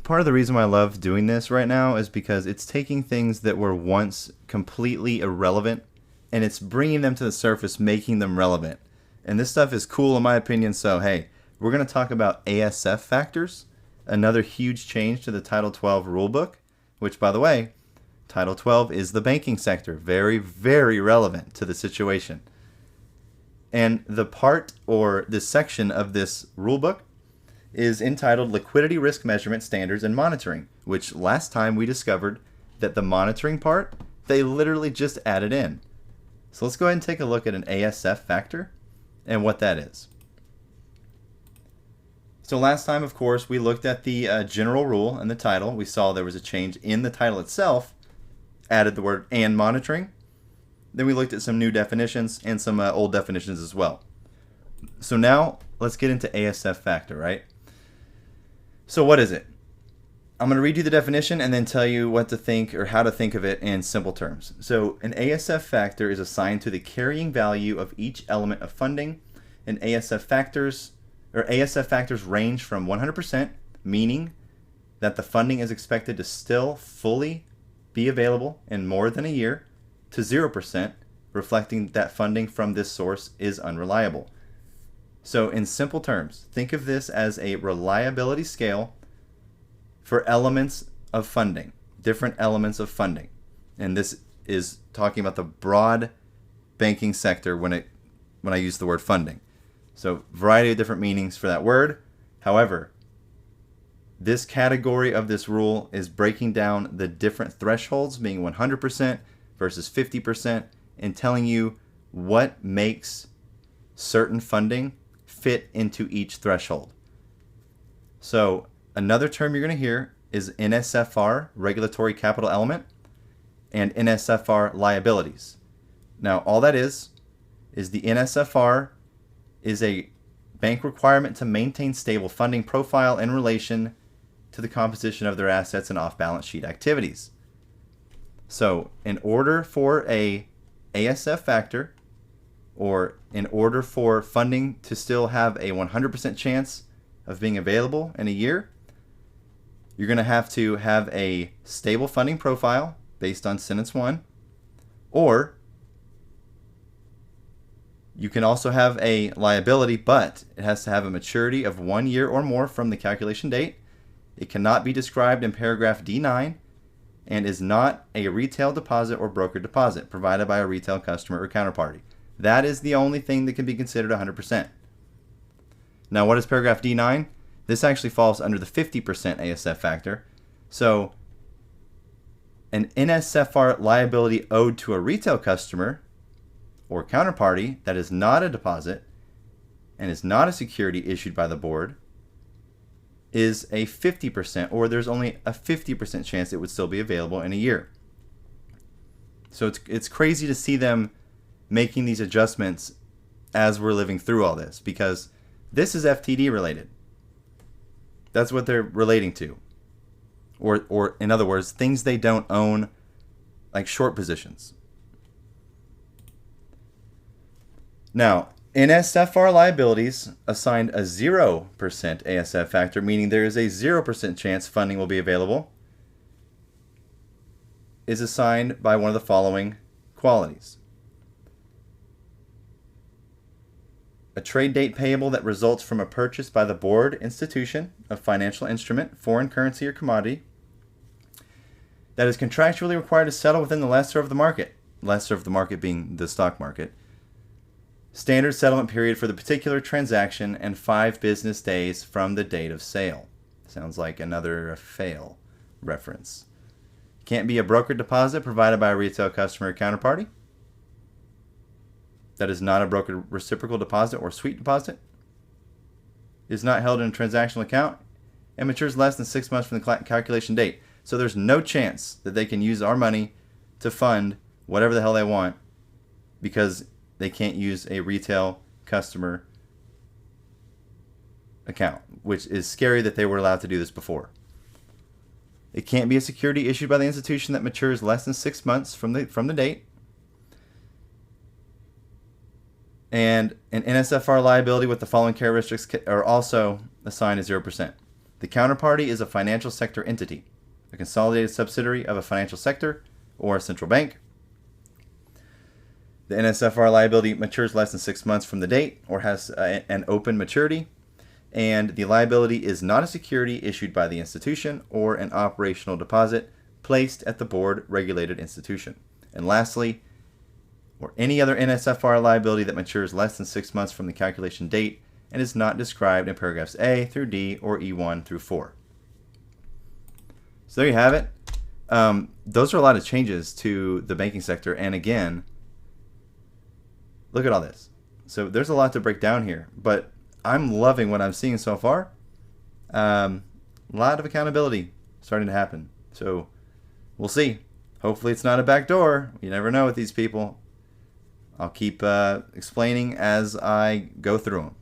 part of the reason why I love doing this right now is because it's taking things that were once completely irrelevant and it's bringing them to the surface, making them relevant. And this stuff is cool in my opinion. So, hey, we're going to talk about ASF factors, another huge change to the Title 12 rulebook, which, by the way, Title 12 is the banking sector. Very, very relevant to the situation. And the part or the section of this rulebook is entitled Liquidity Risk Measurement Standards and Monitoring, which last time we discovered that the monitoring part, they literally just added in. So let's go ahead and take a look at an ASF factor and what that is. So last time, of course, we looked at the general rule and the title. We saw there was a change in the title itself, added the word and monitoring. Then we looked at some new definitions and some old definitions as well. So now let's get into ASF factor, right? So what is it? I'm going to read you the definition and then tell you what to think or how to think of it in simple terms. So an ASF factor is assigned to the carrying value of each element of funding. And ASF factors range from 100%, meaning that the funding is expected to still fully be available in more than a year, to 0%, reflecting that funding from this source is unreliable. So in simple terms, think of this as a reliability scale for elements of funding, different elements of funding. And this is talking about the broad banking sector when I use the word funding. So variety of different meanings for that word. However, this category of this rule is breaking down the different thresholds, being 100% versus 50%, and telling you what makes certain funding fit into each threshold. So another term you're going to hear is NSFR, regulatory capital element, and NSFR liabilities. Now all that is the NSFR is a bank requirement to maintain stable funding profile in relation to the composition of their assets and off-balance sheet activities. So in order for a ASF factor, or in order for funding to still have a 100% chance of being available in a year, you're going to have a stable funding profile based on sentence 1, or you can also have a liability, but it has to have a maturity of 1 year or more from the calculation date. It cannot be described in paragraph D9 and is not a retail deposit or broker deposit provided by a retail customer or counterparty. That is the only thing that can be considered 100%. Now, what is paragraph D9? This actually falls under the 50% ASF factor. So an NSFR liability owed to a retail customer or counterparty that is not a deposit and is not a security issued by the board is a 50%, or there's only a 50% chance it would still be available in a year. So it's crazy to see them making these adjustments as we're living through all this, because this is FTD related. That's what they're relating to. Or in other words, things they don't own, like short positions. Now, NSFR liabilities assigned a 0% ASF factor, meaning there is a 0% chance funding will be available, is assigned by one of the following qualities. A trade date payable that results from a purchase by the board institution of financial instrument, foreign currency, or commodity that is contractually required to settle within the lesser of the market being the stock market, standard settlement period for the particular transaction, and 5 business days from the date of sale. Sounds like another fail reference. Can't be a broker deposit provided by a retail customer or counterparty. That is not a broker reciprocal deposit or sweep deposit. Is not held in a transactional account and matures less than 6 months from the calculation date. So there's no chance that they can use our money to fund whatever the hell they want, because they can't use a retail customer account, which is scary that they were allowed to do this before. It can't be a security issued by the institution that matures less than 6 months from the date. And an NSFR liability with the following characteristics are also assigned as 0%. The counterparty is a financial sector entity, a consolidated subsidiary of a financial sector or a central bank. The NSFR liability matures less than 6 months from the date or has an open maturity. And the liability is not a security issued by the institution or an operational deposit placed at the board regulated institution. And lastly, or any other NSFR liability that matures less than 6 months from the calculation date and is not described in paragraphs A through D or E1 through 4. So there you have it. Those are a lot of changes to the banking sector. And again, look at all this. So there's a lot to break down here, but I'm loving what I'm seeing so far. A lot of accountability starting to happen. So we'll see. Hopefully it's not a backdoor. You never know with these people. I'll keep explaining as I go through them.